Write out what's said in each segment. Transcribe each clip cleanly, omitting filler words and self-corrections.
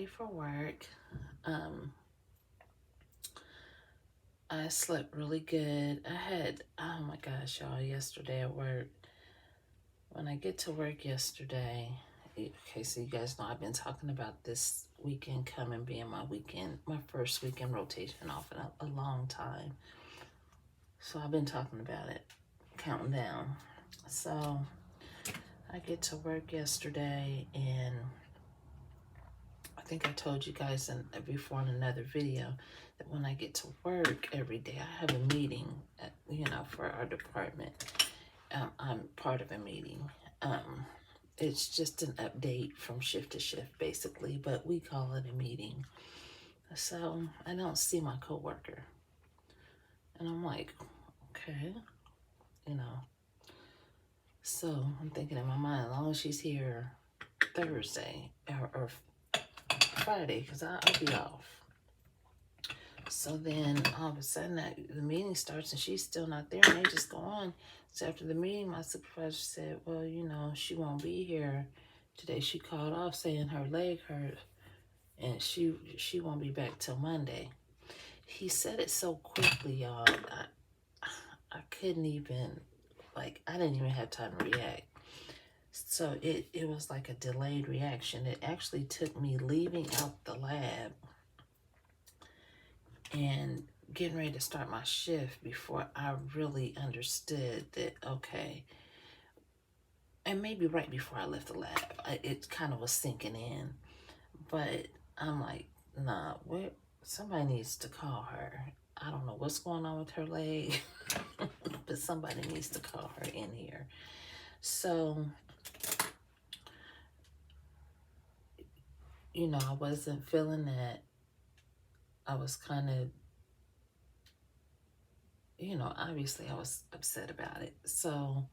ready for work. I slept really good. Oh my gosh, y'all, yesterday at work, when I get to work yesterday, okay, so you guys know I've been talking about this weekend coming being my first weekend rotation off in a long time. So I've been talking about it, counting down. So I get to work yesterday, and I think I told you guys before in another video that when I get to work every day, I have a meeting, for our department. I'm part of a meeting. It's just an update from shift to shift, basically, but we call it a meeting. So I don't see my coworker, and I'm like, okay, you know. So I'm thinking in my mind, as long as she's here Thursday or Friday, because I'll be off. So then all of a sudden the meeting starts and she's still not there, and they just go on. So after the meeting, my supervisor said, well, she won't be here today. She called off saying her leg hurt and she won't be back till Monday. He said it so quickly, y'all. I couldn't even, I didn't even have time to react. So it was like a delayed reaction. It actually took me leaving out the lab and getting ready to start my shift before I really understood that, okay, and maybe right before I left the lab, it kind of was sinking in. But I'm like, nah, somebody needs to call her. I don't know what's going on with her leg, but somebody needs to call her in here. So, I wasn't feeling that. I was kind of, obviously I was upset about it. So,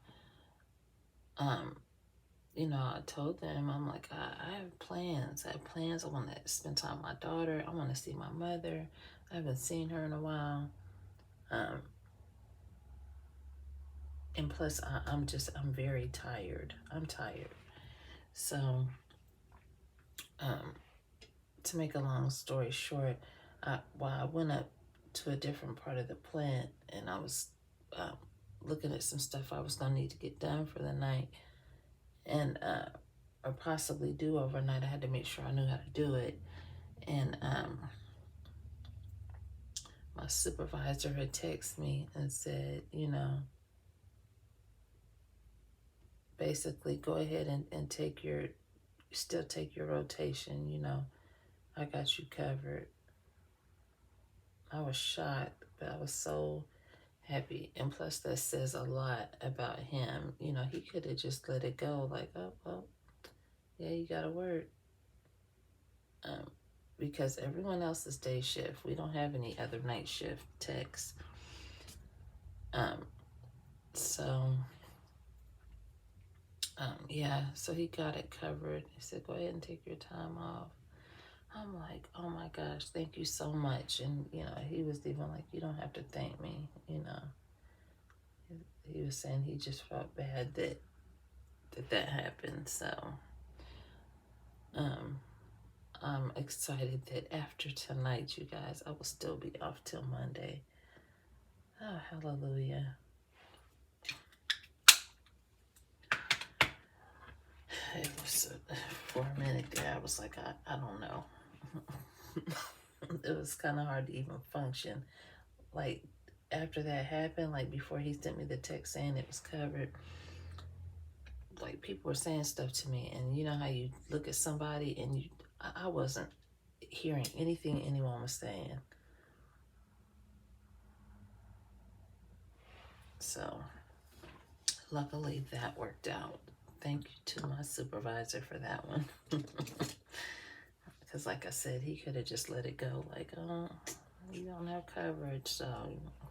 I told them, I'm like, I have plans. I want to spend time with my daughter. I want to see my mother. I haven't seen her in a while. And plus, I'm very tired. I'm tired. So, to make a long story short, I went up to a different part of the plant, and I was looking at some stuff I was going to need to get done for the night, and or possibly do overnight. I had to make sure I knew how to do it. And my supervisor had texted me and said, basically go ahead and take your rotation, I got you covered. I was shocked, but I was so happy. And plus that says a lot about him. He could have just let it go, like, oh, well, yeah, you gotta work. Because everyone else is day shift. We don't have any other night shift techs. Yeah, so he got it covered. He said, go ahead and take your time off. I'm like, oh my gosh, thank you so much. And, he was even like, you don't have to thank me, He was saying he just felt bad that happened. So, I'm excited that after tonight, you guys, I will still be off till Monday. Oh, hallelujah. It was, for a minute there, I was like, I don't know. It was kind of hard to even function. Like, after that happened, like before he sent me the text saying it was covered, like people were saying stuff to me, and you know how you look at somebody and I wasn't hearing anything anyone was saying. So luckily that worked out. Thank you to my supervisor for that one. Because like I said, he could have just let it go, like, oh, you don't have coverage, so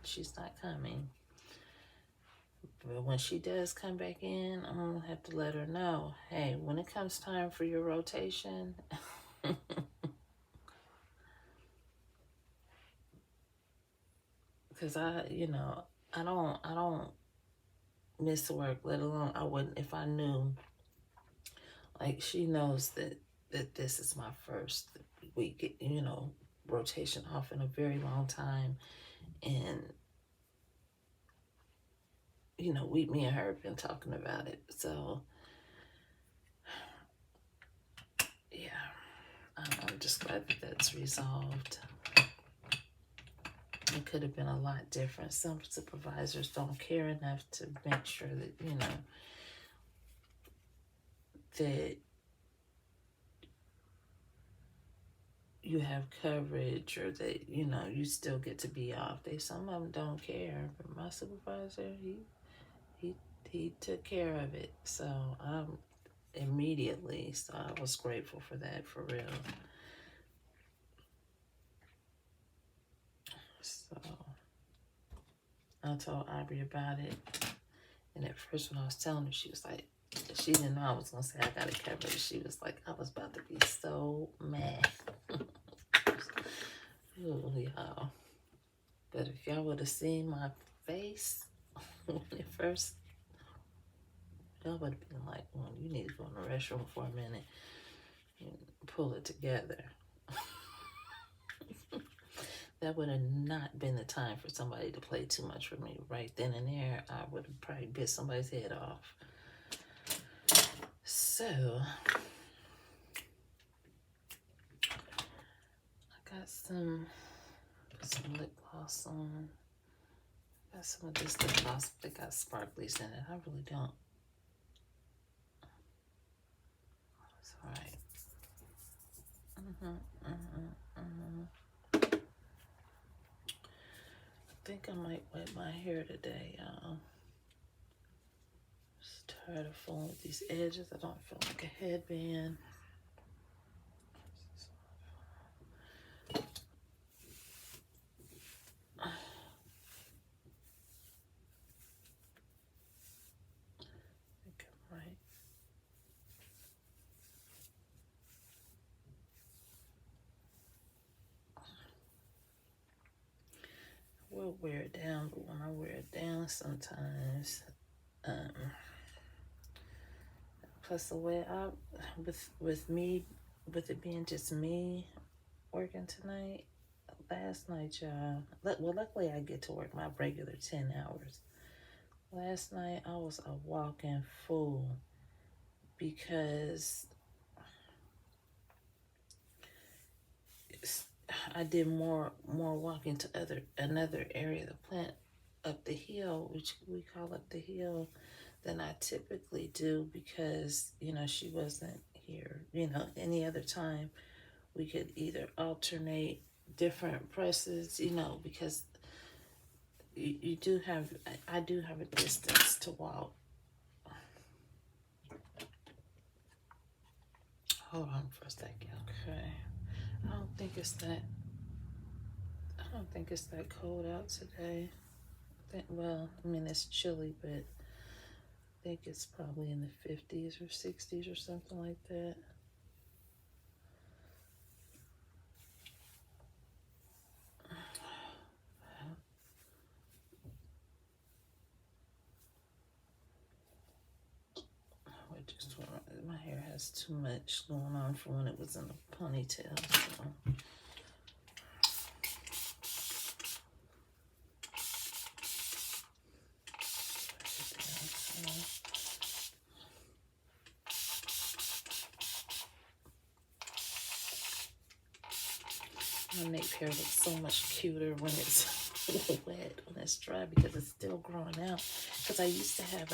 she's not coming. But when she does come back in, I'm going to have to let her know, hey, when it comes time for your rotation, because I don't miss work, let alone I wouldn't if I knew. Like, she knows that that this is my first week, rotation off in a very long time. And, me and her have been talking about it. So, yeah, I'm just glad that that's resolved. It could have been a lot different. Some supervisors don't care enough to make sure that, that you have coverage, or that, you still get to be off. Some of them don't care, but my supervisor, he took care of it. So immediately, so I was grateful for that, for real. So I told Aubrey about it, and at first when I was telling her, she was like, she didn't know I was gonna say I got it covered. She was like, I was about to be so mad. Ooh, y'all. But if y'all would have seen my face when it first, y'all would have been like, well, you need to go in the restroom for a minute and pull it together. That would have not been the time for somebody to play too much with me. Right then and there, I would have probably bit somebody's head off. So, I got some lip gloss on. Got some of this lip gloss that got sparklies in it. I really don't. It's alright. I think I might wet my hair today, y'all. Just tired of fooling with these edges. I don't feel like a headband. Will wear it down, but when I wear it down sometimes, plus the way with it being just me working tonight, last night, y'all, well, luckily I get to work my regular 10 hours. Last night I was a walking fool because I did more walking to another area of the plant up the hill, which we call up the hill, than I typically do, because she wasn't here. Any other time we could either alternate different presses, because you do have, I do have a distance to walk. Hold on for a second, okay. I don't think it's that cold out today. Well, I mean, it's chilly, but I think it's probably in the 50s or 60s or something like that. My hair has too much going on for when it was in a ponytail. So. My nape hair looks so much cuter when it's wet, when it's dry, because it's still growing out. Because I used to have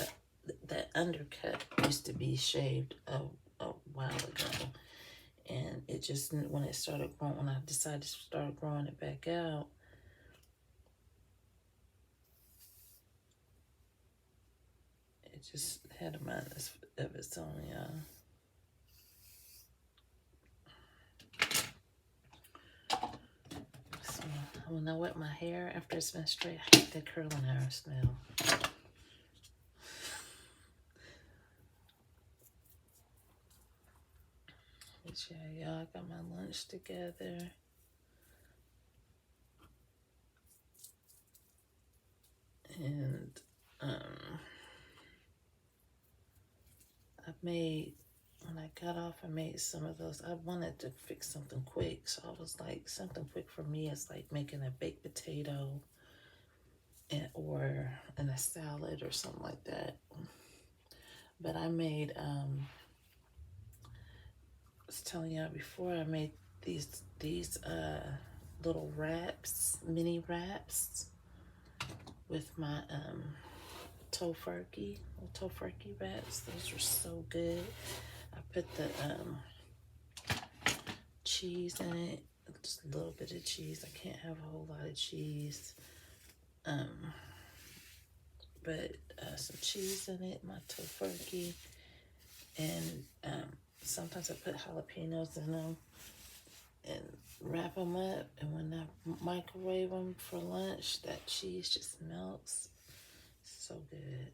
that undercut used to be shaved a while ago, and it just, when it started growing, when I decided to start growing it back out, it just had a mind of its own, y'all. So when I wet my hair after it's been straight, I hate that curling iron smell. But yeah, y'all, I got my lunch together. And I made When I got off, I made some of those. I wanted to fix something quick, so I was like, something quick for me is like making a baked potato or in a salad or something like that. But I made, I was telling y'all before, I made these little wraps, mini wraps with my tofurkey, little tofurkey wraps. Those were so good. I put the cheese in it, just a little bit of cheese. I can't have a whole lot of cheese. But some cheese in it, my tofurkey, and sometimes I put jalapenos in them and wrap them up. And when I microwave them for lunch, that cheese just melts. So good.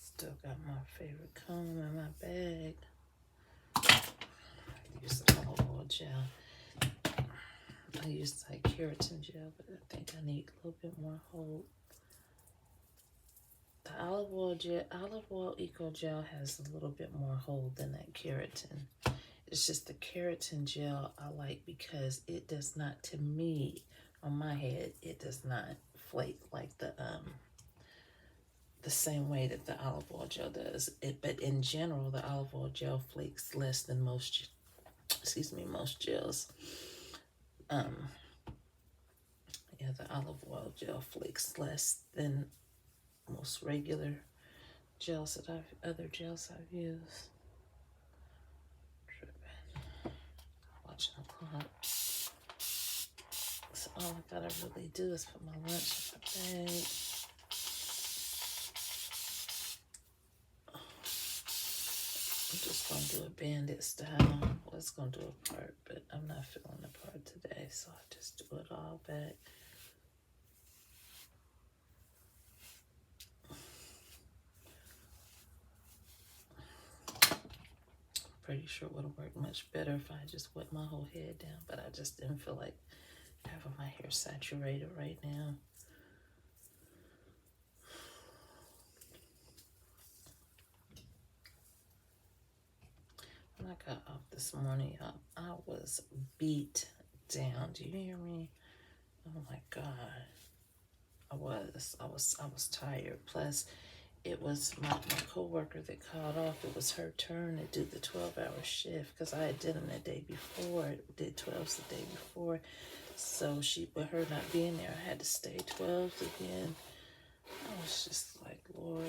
Still got my favorite comb in my bag. I use the olive oil gel. I use like keratin gel, but I think I need a little bit more hold. The olive oil eco gel has a little bit more hold than that keratin. It's just the keratin gel I like because it does not, to me, on my head, it does not flake like the same way that the olive oil gel does. But in general, the olive oil gel flakes less than most gels. Yeah, the olive oil gel flakes less than most regular gels that other gels I've used. Tripping. Watching the clock. So all I gotta really do is put my lunch in my bag. I'm just gonna do a banded style. Well, it's gonna do a part, but I'm not feeling the part today, so I just do it all back. Pretty sure it would have worked much better if I just wet my whole head down, but I just didn't feel like having my hair saturated right now. When I got off this morning, I was beat down. Do you hear me? Oh my God. I was tired. Plus, it was my coworker that called off. It was her turn to do the 12-hour shift because I had did them the day before. Did 12s the day before. So with her not being there, I had to stay 12s again. I was just like, Lord.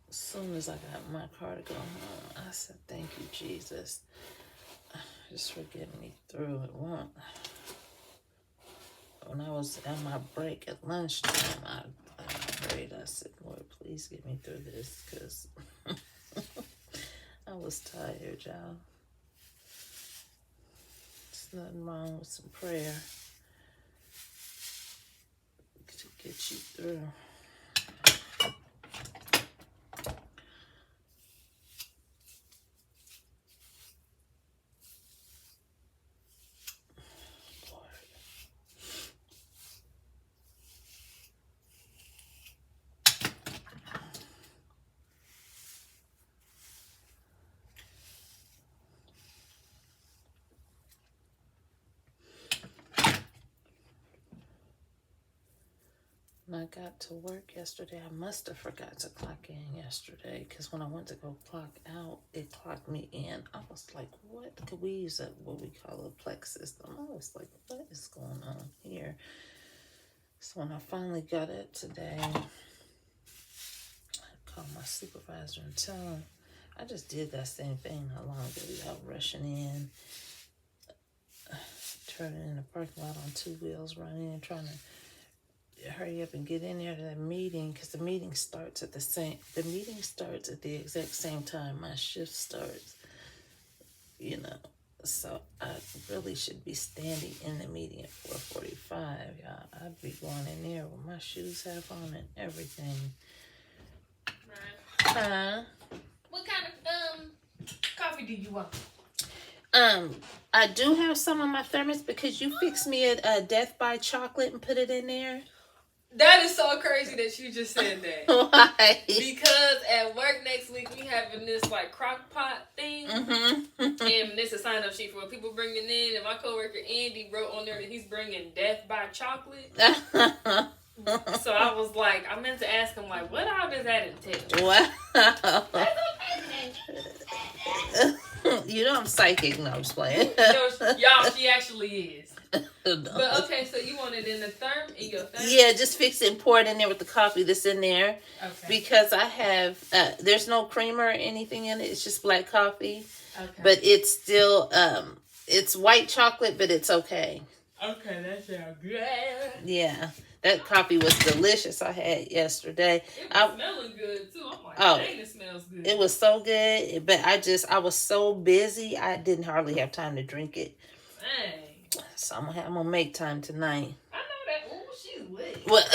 As soon as I got in my car to go home, I said, thank you, Jesus. Just for getting me through it. When I was at my break at lunchtime, I prayed. I said, Lord, please get me through this because I was tired, y'all. There's nothing wrong with some prayer to get you through. When I got to work yesterday, I must have forgot to clock in yesterday because when I went to go clock out, it clocked me in. I was like, what? Could we use what we call a plex system? I was like, what is going on here? So when I finally got it today, I called my supervisor and tell him, I just did that same thing not long ago. Y'all rushing in, turning in the parking lot on two wheels, running in, trying to hurry up and get in there to that meeting because the meeting starts at the exact same time my shift starts, So I really should be standing in the meeting at 4:45, y'all. I'd be going in there with my shoes half on and everything. Right. Huh? What kind of coffee do you want? I do have some on my thermos because you fixed me a Death by Chocolate and put it in there. That is so crazy that you just said that. Why? Because at work next week we having this like crock pot thing, and this is a sign up sheet for what people bringing in. And my coworker Andy wrote on there that he's bringing Death by Chocolate. So I was like, I meant to ask him like, what all does that entail? Wow. That's okay. You know I'm psychic. No, I'm just playing. Y'all, she actually is. No. But okay, so you want it in the in your thermos? Yeah, just fix it and pour it in there with the coffee that's in there. Okay. Because I have, there's no creamer or anything in it. It's just black coffee. Okay. But it's still, it's white chocolate, but it's okay. Okay, that sounds good. Yeah. That coffee was delicious. I had yesterday. It was smelling good too. I'm like, dang, it smells good. It was so good, but I was so busy, I didn't hardly have time to drink it. Dang. So I'm gonna make time tonight. I know that. Ooh, she's lit. What?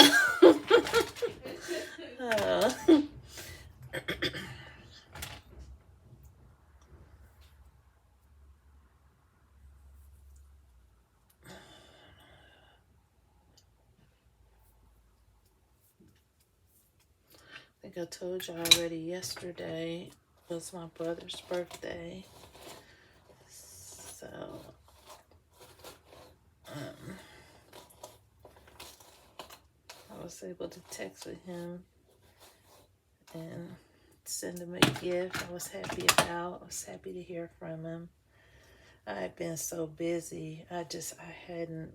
I think I told you already yesterday was my brother's birthday. So, I was able to text with him and send him a gift. I was happy about. I was happy to hear from him. I had been so busy. I hadn't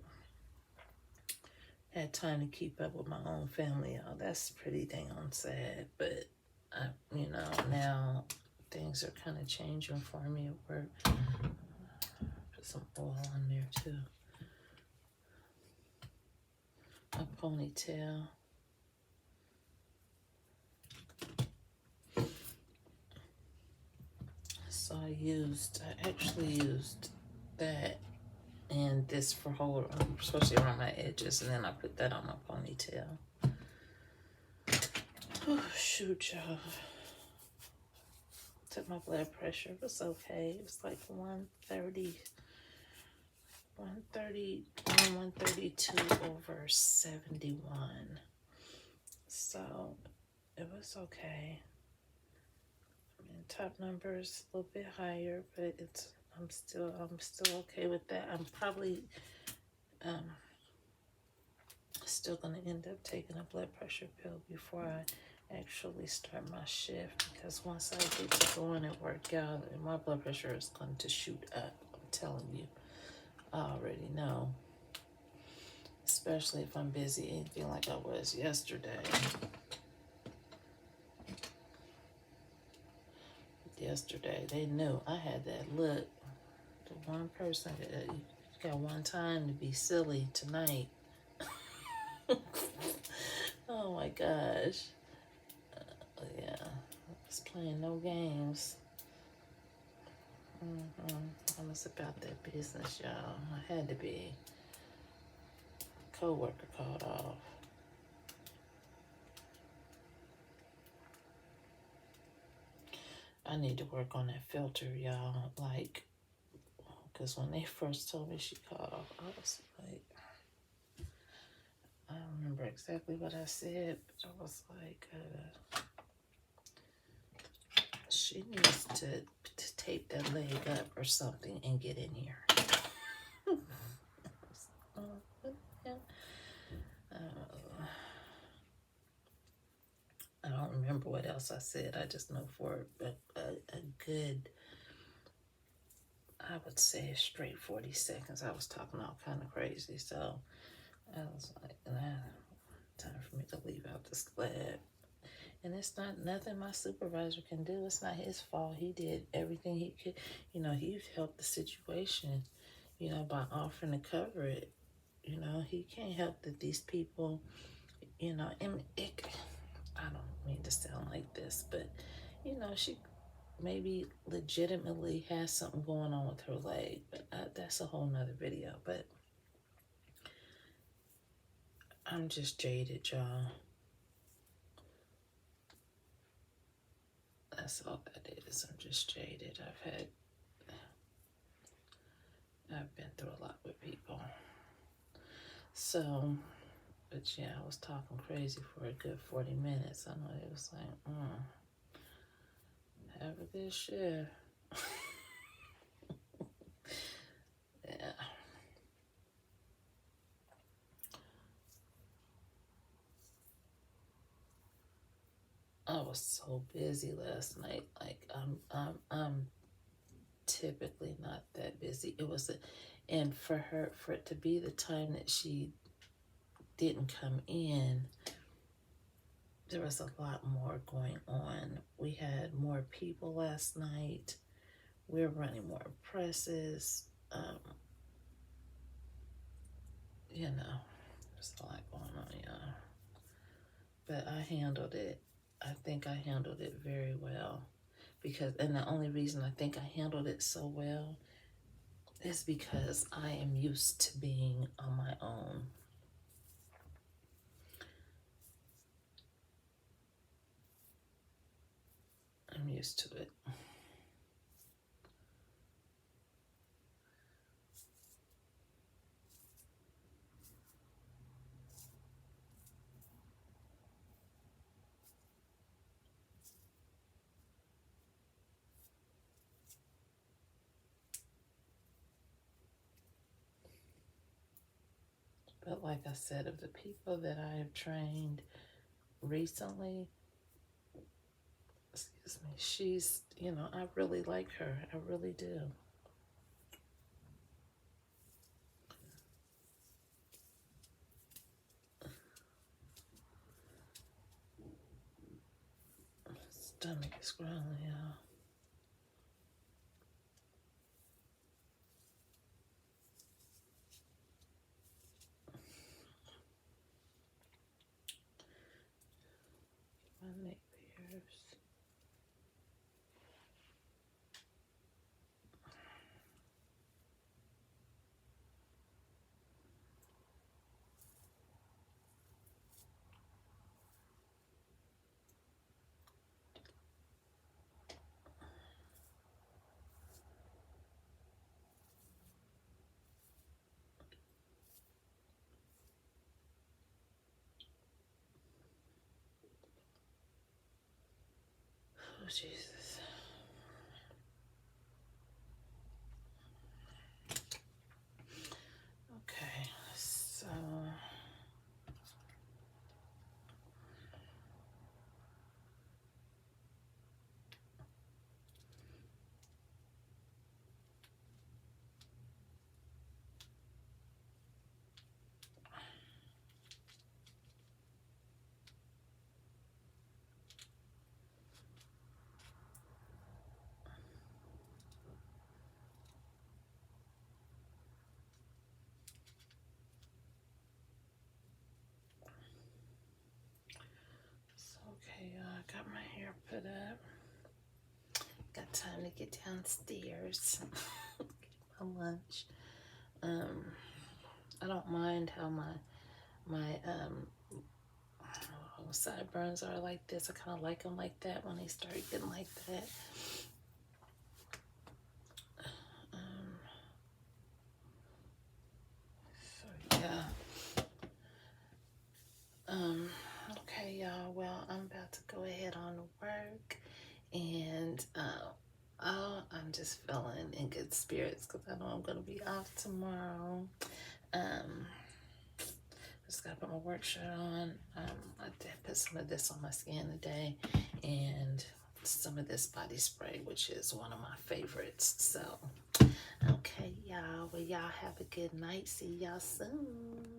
had time to keep up with my own family. Y'all. That's pretty dang on sad. But, now things are kind of changing for me at work. Put some oil on there, too. My ponytail. So I actually used that and this for especially around my edges, and then I put that on my ponytail. Oh, shoot, y'all. Took my blood pressure. It was okay. It was like 130, 132 over 71. So it was okay. I mean, top numbers a little bit higher, but I'm still okay with that. I'm probably still gonna end up taking a blood pressure pill before I actually start my shift, because once I get to going and work out, my blood pressure is going to shoot up. I'm telling you, I already know. Especially if I'm busy, anything like I was yesterday. Yesterday, they knew I had that look. The one person that you got one time to be silly tonight. Oh my gosh. Yeah, I was playing no games. I was about that business, y'all. I had to be. Co-worker called off. I need to work on that filter, y'all. Like, because when they first told me she called off, I was like, I don't remember exactly what I said, but I was like, she needs to tape that leg up or something and get in here. I don't remember what else I said. I just know for a good, I would say a straight 40 seconds, I was talking all kind of crazy. So I was like, time for me to leave out this lab. And it's not nothing my supervisor can do. It's not his fault. He did everything he could. He helped the situation, by offering to cover it. He can't help that these people, and I don't mean to sound like this, but, maybe legitimately has something going on with her leg, but that's a whole nother video. But I'm just jaded, y'all. That's all that is. I'm just jaded. I've been through a lot with people. So, but yeah, I was talking crazy for a good 40 minutes. I know it was like, have a good shift. Yeah. I was so busy last night. Like I'm typically not that busy. It was and for it to be the time that she didn't come in, there was a lot more going on. We had more people last night. We were running more presses. You know, there's a lot going on, y'all. But I handled it. I think I handled it very well. And the only reason I think I handled it so well is because I am used to being on my own. I'm used to it. But like I said, of the people that I have trained recently, excuse me, she's, I really like her. I really do. Stomach is growling, y'all. My neck hairs. Oh, Jesus. Okay, so okay, I got my hair put up. Got time to get downstairs. Get my lunch. I don't mind how my sideburns are like this. I kind of like them like that when they start getting like that. So yeah. Okay, y'all. Well, I'm about to go ahead on to work, and I'm just feeling in good spirits because I know I'm gonna be off tomorrow. Just gotta put my work shirt on. I did put some of this on my skin today, and some of this body spray, which is one of my favorites. So, okay, y'all. Well, y'all have a good night. See y'all soon.